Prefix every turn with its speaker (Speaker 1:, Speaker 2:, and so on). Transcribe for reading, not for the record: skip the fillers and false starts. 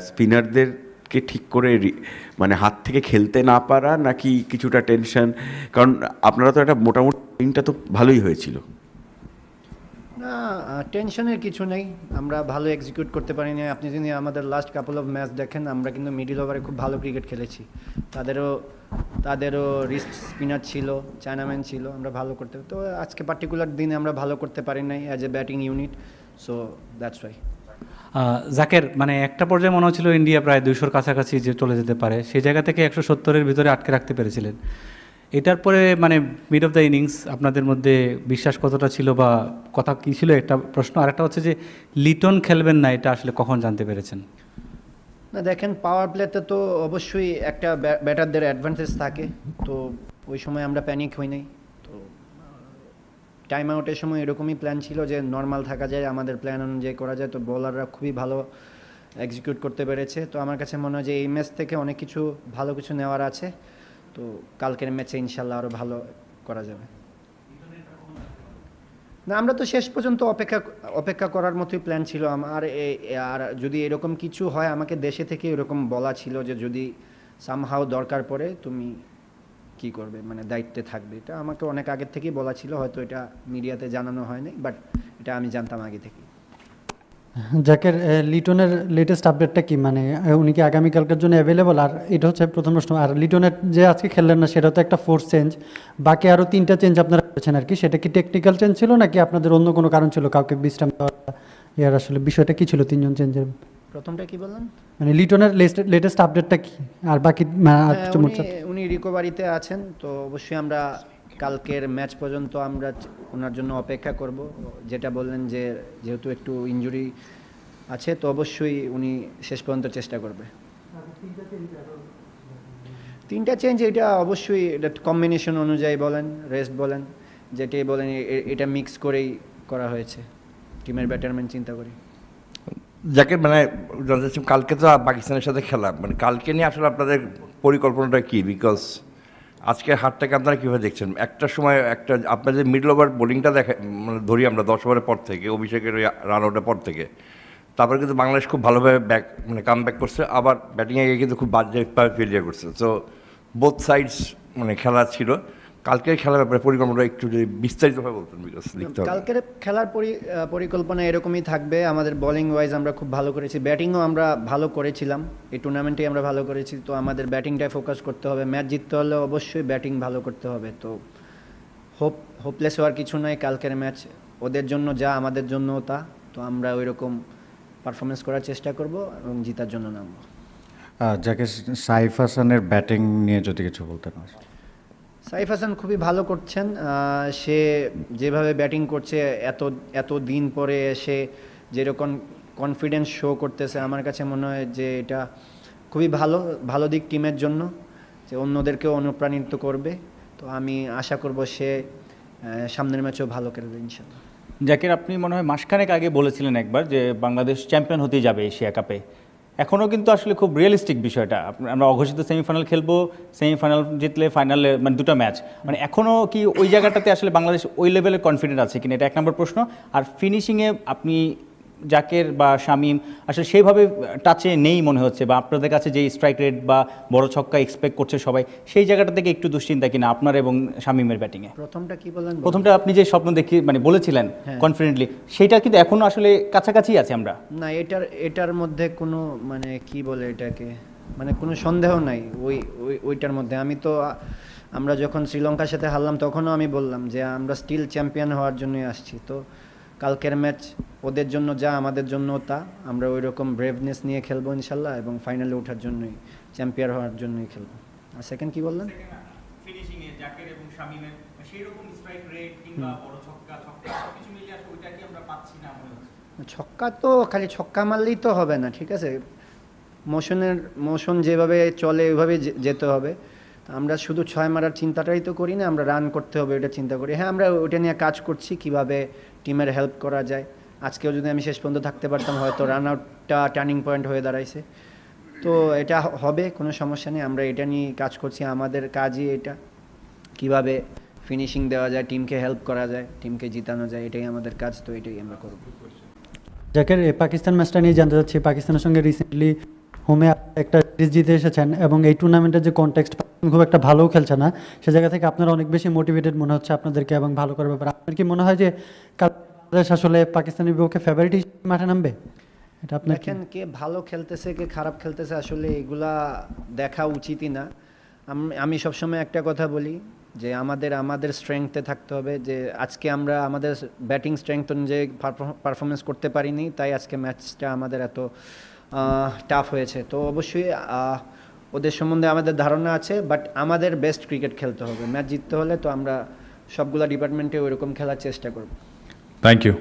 Speaker 1: স্পিনারদেরকে ঠিক করে মানে হাত থেকে খেলতে না পারা, নাকি কিছুটা টেনশন? কারণ আপনারা তো একটা মোটামুটি টিমটা তো ভালোই হয়েছিল।
Speaker 2: না, টেনশনের কিছু নেই। আমরা ভালো এক্সিকিউট করতে পারিনি। আপনি যদি আমাদের লাস্ট কাপল অফ ম্যাচ দেখেন, আমরা কিন্তু মিডল ওভারে খুব ভালো ক্রিকেট খেলেছি। তাদেরও তাদেরও রিস্ট স্পিনার ছিল, চায়নাম্যান ছিল, আমরা ভালো করতে, তো আজকে পার্টিকুলার দিনে আমরা ভালো করতে পারি নাই as a batting unit, so that's why.
Speaker 3: Jaker, মানে একটা পর্যায়ে মনে হচ্ছিল ইন্ডিয়া প্রায় 200-র কাছাকাছি যে চলে যেতে পারে, সেই জায়গা থেকে 170-এর ভিতরে আটকে রাখতে পেরেছিলেন। এটার পরে মানে মিড অফ দ্য ইনিংস আপনাদের মধ্যে বিশ্বাস কতটা ছিল বা কথা কী ছিল, একটা প্রশ্ন। আরেকটা হচ্ছে যে লিটন খেলবেন না, এটা আসলে কখন জানতে পেরেছেন?
Speaker 2: না দেখেন, পাওয়ার প্লেতে তো অবশ্যই একটা ব্যাটারদের অ্যাডভান্টেজ থাকে, তো ওই সময় আমরা প্যানিক হই নাই। তো টাইম আউটের সময় এরকমই প্ল্যান ছিল যে নর্মাল থাকা যায়, আমাদের প্ল্যান অনুযায়ী করা যায়, তো বোলাররা খুবই ভালো এক্সিকিউট করতে পেরেছে। তো আমার কাছে মনে হয় যে এই ম্যাচ থেকে অনেক কিছু ভালো কিছু নেওয়ার আছে, তো কালকের ম্যাচে ইনশাল্লাহ আরও ভালো করা যাবে। না, আমরা তো শেষ পর্যন্ত অপেক্ষা করার মতোই প্ল্যান ছিল আমার। আর যদি এরকম কিছু হয়, আমাকে দেশে থেকে এরকম বলা ছিল যে যদি সামহাও দরকার পড়ে তুমি কি করবে, মানে দায়িত্বে থাকবে। এটা আমাকে অনেক আগের থেকেই বলা ছিল, হয়তো এটা মিডিয়াতে জানানো হয়নি, বাট এটা আমি জানতাম আগে থেকে।
Speaker 4: জাকের, লিটনের লেটেস্ট আপডেটটা কি, মানে উনি কি আগামীকালকের জন্য অ্যাভেলেবল? আর এটা হচ্ছে প্রথম প্রশ্ন। আর লিটনের যে আজকে খেললেন না, সেটা তো একটা ফোর্স চেঞ্জ, বাকি আরও 3টা চেঞ্জ আপনারা করেছেন আর কি, সেটা কি টেকনিক্যাল চেঞ্জ ছিল নাকি আপনাদের অন্য কোনো কারণ ছিল, কাউকে বিশ্রাম দেওয়া? ইয়ার আসলে বিষয়টা কি ছিল 3জন চেঞ্জের?
Speaker 2: প্রথমটা কি বললেন?
Speaker 4: মানে লিটনের লেটেস্ট আপডেটটা কি, আর বাকি
Speaker 2: উনি রিকভারিতে আছেন, তো অবশ্যই আমরা কালকের ম্যাচ পর্যন্ত আমরা ওনার জন্য অপেক্ষা করব। যেটা বললেন যে যেহেতু একটু ইনজুরি আছে, তো অবশ্যই উনি শেষ পর্যন্ত চেষ্টা করবে। 3টা চেঞ্জ, এটা অবশ্যই এটা কম্বিনেশন অনুযায়ী বলেন, রেস্ট বলেন, যেটাই বলেন, এটা মিক্স করেই করা হয়েছে টিমের ব্যাটারম্যান চিন্তা করি।
Speaker 5: যাকে মানে জানতে চাচ্ছি, কালকে তো পাকিস্তানের সাথে খেলা, মানে কালকে নিয়ে আসলে আপনাদের পরিকল্পনাটা কী? বিকজ আজকের হারটাকে আপনারা কীভাবে দেখছেন? একটা সময় একটা আপনাদের মিডল ওভার বোলিংটা দেখা, মানে ধরি আমরা 10 ওভারের পর থেকে, অভিষেকের ওই রান আউটের পর থেকে, তারপরে কিন্তু বাংলাদেশ খুব ভালোভাবে মানে কাম ব্যাক করছে, আবার ব্যাটিংয়ে গিয়ে কিন্তু খুব বাজেভাবে ফেলিয়ার করছে। সো বোথ সাইডস মানে খেলা ছিল। কালকের খেলার ব্যাপারে পরিকল্পনা একটু যদি বিস্তারিতভাবে বলতেন, বিকজ লিখতে হবে।
Speaker 2: কালকের খেলার পরিকল্পনা এরকমই থাকবে। আমাদের বোলিং ওয়াইজ আমরা খুব ভালো করেছি, ব্যাটিংও আমরা ভালো করেছিলাম, এই টুর্নামেন্টে আমরা ভালো করেছি, তো আমাদের ব্যাটিংটায় ফোকাস করতে হবে। ম্যাচ জিততে হলে অবশ্যই ব্যাটিং ভালো করতে হবে, তো হোপলেস হওয়ার কিছু নয়। কালকের ম্যাচ ওদের জন্য যা আমাদের জন্যও তা, তো আমরা ওই রকম পারফরমেন্স করার চেষ্টা করব এবং জিতার জন্য নামবো।
Speaker 6: যাকে সাইফ হাসানের ব্যাটিং নিয়ে যদি কিছু বলতেন।
Speaker 2: সাইফ হাসান খুবই ভালো করছেন, সে যেভাবে ব্যাটিং করছে, এত দিন পরে এসে যেরকম কনফিডেন্স শো করতেছে, আমার কাছে মনে হয় যে এটা খুবই ভালো দিক টিমের জন্য, যে অন্যদেরকেও অনুপ্রাণিত করবে। তো আমি আশা করব সে সামনের ম্যাচেও ভালো খেলবে ইনশাল্লাহ।
Speaker 7: জাকির, আপনি মনে হয় মাসখানেক আগে বলেছিলেন একবার যে বাংলাদেশ চ্যাম্পিয়ন হতেই যাবে এশিয়া কাপে। এখনও কিন্তু আসলে খুব রিয়েলিস্টিক বিষয়টা, আমরা অঘোষিত সেমিফাইনাল খেলবো, সেমিফাইনাল জিতলে ফাইনালে মানে 2টা ম্যাচ, মানে এখনও কি ওই জায়গাটাতে আসলে বাংলাদেশ ওই লেভেলের কনফিডেন্ট আছে কিনা, এটা 1 নম্বর প্রশ্ন। আর ফিনিশিংয়ে আপনি জাকের বা শামীম আসলে সেইভাবে টাচে নেই মনে হচ্ছে, বা আপনাদের কাছে যে স্ট্রাইক রেট বা বড় ছক্কা এক্সপেক্ট করছে সবাই, সেই জায়গাটা থেকে একটু দুশ্চিন্তা কিনা আপনার এবং শামীমের ব্যাটিংয়ে?
Speaker 2: প্রথমটা কি বলেন?
Speaker 7: প্রথমটা আপনি যে স্বপ্ন দেখি মানে বলেছিলেন কনফিডেন্টলি, সেটা কিন্তু এখনও আসলে কাছাকাছি আছে আমরা।
Speaker 2: না, এটার মধ্যে কোনো মানে কি বলে এটাকে, মানে কোনো সন্দেহ নাই ওইটার মধ্যে। আমরা যখন শ্রীলঙ্কার সাথে হারলাম, তখনও আমি বললাম যে আমরা স্টিল চ্যাম্পিয়ন হওয়ার জন্যই আসছি। তো কালকের ম্যাচ ওদের জন্য যা আমাদের জন্য তা, আমরা ওই রকম ব্রেভনেস নিয়ে খেলবো ইনশাল্লাহ, এবং ফাইনালে ওঠার জন্যই, চ্যাম্পিয়ন হওয়ার জন্যই খেলবো। আর সেকেন্ড কি বললেন?
Speaker 3: ফিনিশিংয়ে জাকের এবং শামীমের সেই রকম স্ট্রাইক রেট কিংবা বড় ছক্কা সবকিছু মিলিয়ে আসলে ওইটা কি আমরা পাচ্ছি না মনে হচ্ছে?
Speaker 2: ছক্কা তো খালি ছক্কা মারলেই তো হবে না, ঠিক আছে, মোশন যেভাবে চলে ওইভাবে যেতে হবে। আমরা শুধু 6 মারার চিন্তাটাই তো করি না, আমরা রান করতে হবে এটা চিন্তা করি। হ্যাঁ, আমরা ওইটা নিয়ে কাজ করছি, কিভাবে টিমের হেল্প করা যায়। আজকেও যদি আমি শেষ পর্যন্ত থাকতে পারতাম, হয়তো রান আউটটা টার্নিং পয়েন্ট হয়ে দাঁড়াইছে। তো এটা হবে, কোনো সমস্যা নেই, আমরা এটা নিয়ে কাজ করছি। আমাদের কাজই এটা, কিভাবে ফিনিশিং দেওয়া যায়, টিমকে হেল্প করা যায়, টিমকে জিতানো যায়, এটাই আমাদের কাজ, তো এটাই আমরা করব।
Speaker 4: জাকের, পাকিস্তান ম্যাচটা নিয়ে জানতে চাচ্ছি। পাকিস্তানের সঙ্গে রিসেন্টলি হোমে একটা সিরিজ জিতে এসেছেন এবং এই টুর্নামেন্টের যে কনটেক্সট খুব একটা ভালোও খেলছে না, সে জায়গা থেকে আপনারা অনেক বেশি মোটিভেটেড মনে হচ্ছে আপনাদেরকে এবং ভালো করার ব্যাপারে। আপনার কি মনে হয় যে বাংলাদেশ আসলে পাকিস্তানের বিপক্ষে ফেভারিট মাঠে নামবে? এটা আপনার কি
Speaker 2: দেখেন কে ভালো খেলতেছে কে খারাপ খেলতেছে আসলে এগুলা দেখা উচিতই না। আমি সবসময় একটা কথা বলি যে আমাদের স্ট্রেংথে থাকতে হবে, যে আজকে আমরা আমাদের ব্যাটিং স্ট্রেংথ অনুযায়ী পারফরমেন্স করতে পারিনি, তাই আজকে ম্যাচটা আমাদের এত টাফ হয়েছে। তো অবশ্যই ওদের সম্বন্ধে আমাদের ধারণা আছে, বাট আমাদের বেস্ট ক্রিকেট খেলতে হবে। ম্যাচ জিততে হলে তো আমরা সবগুলা ডিপার্টমেন্টে ওইরকম খেলার চেষ্টা করব।
Speaker 8: Thank you.